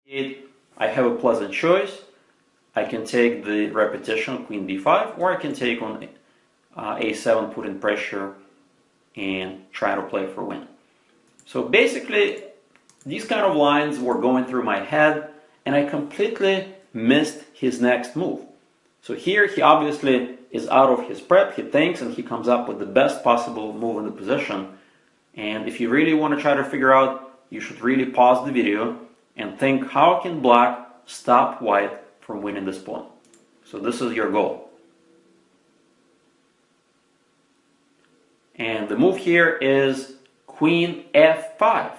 I have a pleasant choice. I can take the repetition, queen b5, or I can take on a7, put in pressure, and try to play for win. So basically, these kind of lines were going through my head, and I completely missed his next move. So here he obviously is out of his prep, he thinks, and he comes up with the best possible move in the position. And if you really want to try to figure out, you should really pause the video and think, how can black stop white from winning this pawn? So this is your goal. And the move here is queen f5.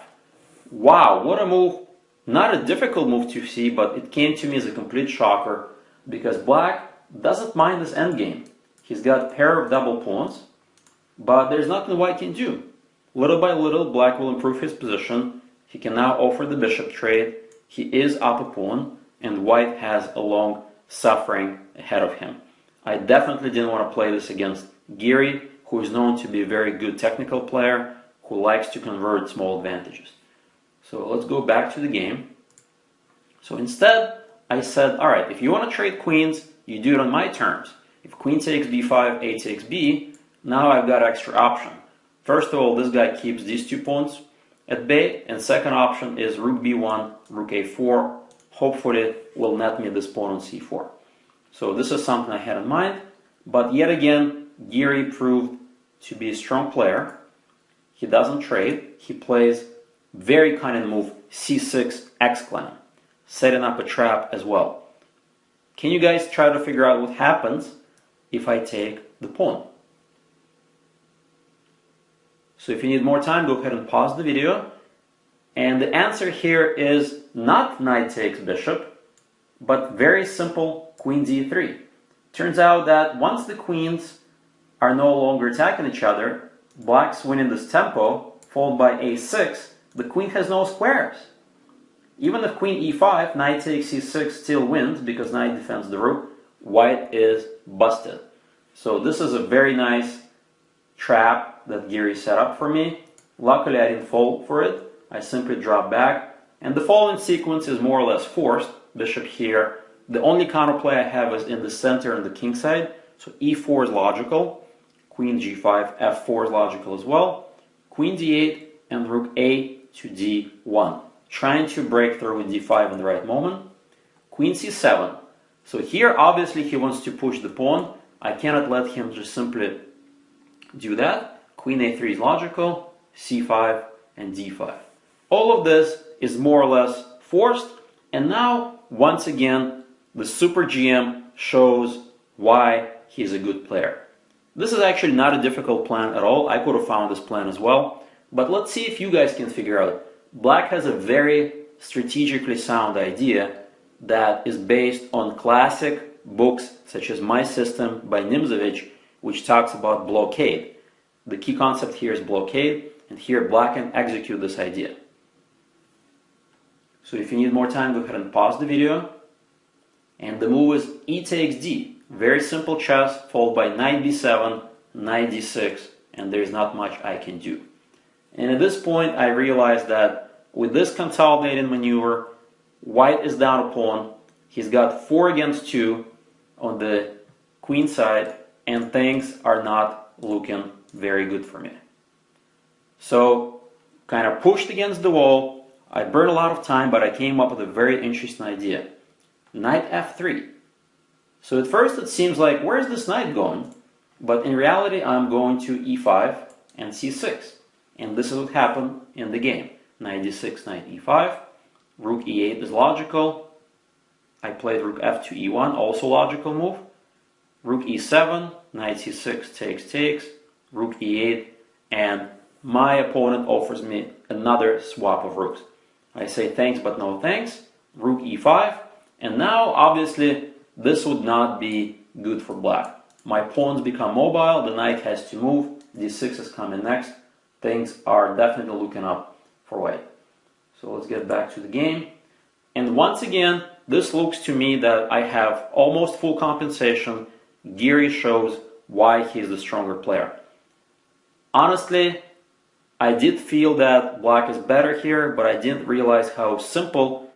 Wow, what a move. Not a difficult move to see, but it came to me as a complete shocker because black doesn't mind this endgame. He's got a pair of double pawns, but there's nothing white can do. Little by little, black will improve his position. He can now offer the bishop trade. He is up a pawn, and white has a long suffering ahead of him. I definitely didn't want to play this against Giri, who is known to be a very good technical player, who likes to convert small advantages. So let's go back to the game. So instead, I said, all right, if you want to trade queens, you do it on my terms. If queen takes b5, a takes b, now I've got extra option. First of all, this guy keeps these two pawns at bay, and second option is rook b1, rook a4. Hopefully will net me this pawn on c4. So this is something I had in mind, but yet again, Giri proved to be a strong player. He doesn't trade, he plays very cunning move c6 exclam, setting up a trap as well. Can you guys try to figure out what happens if I take the pawn? So if you need more time, go ahead and pause the video. And the answer here is not knight takes bishop, but very simple, queen d3. Turns out that once the queens are no longer attacking each other, black's winning this tempo, followed by a6, the queen has no squares. Even if queen e5, knight takes c6 still wins because knight defends the rook, white is busted. So this is a very nice trap that Giri set up for me. Luckily I didn't fall for it. I simply dropped back. And the following sequence is more or less forced. Bishop here. The only counterplay I have is in the center and the king side. So e4 is logical. Queen g5, f4 is logical as well. Queen d8 and rook a to d1. Trying to break through with d5 in the right moment. Queen c7. So here obviously he wants to push the pawn. I cannot let him just simply do that. Queen a3 is logical, c5 and d5. All of this is more or less forced, and now once again the Super GM shows why he's a good player. This is actually not a difficult plan at all. I could have found this plan as well, but let's see if you guys can figure out. Black has a very strategically sound idea that is based on classic books such as My System by Nimzo-Indian, which talks about blockade. The key concept here is blockade, and here black can execute this idea. So if you need more time, go ahead and pause the video. And the move is e takes d. Very simple chess, followed by knight b7, knight d6, and there's not much I can do. And at this point, I realized that with this consolidating maneuver, white is down a pawn. He's got 4 against 2 on the queen side, and things are not looking very good for me. So, kind of pushed against the wall. I burned a lot of time, but I came up with a very interesting idea. Knight f3. So at first it seems like, where's this knight going? But in reality, I'm going to e5 and c6. And this is what happened in the game. Knight d6, knight e5. Rook e8 is logical. I played rook f to e1, also logical move. Rook e7, knight c6 takes, rook e8, and my opponent offers me another swap of rooks. I say thanks but no thanks, rook e5, and now obviously this would not be good for black. My pawns become mobile, the knight has to move, d6 is coming next, things are definitely looking up for white. So let's get back to the game. And once again, this looks to me that I have almost full compensation. Giri shows why he's the stronger player. Honestly, I did feel that black is better here, but I didn't realize how simple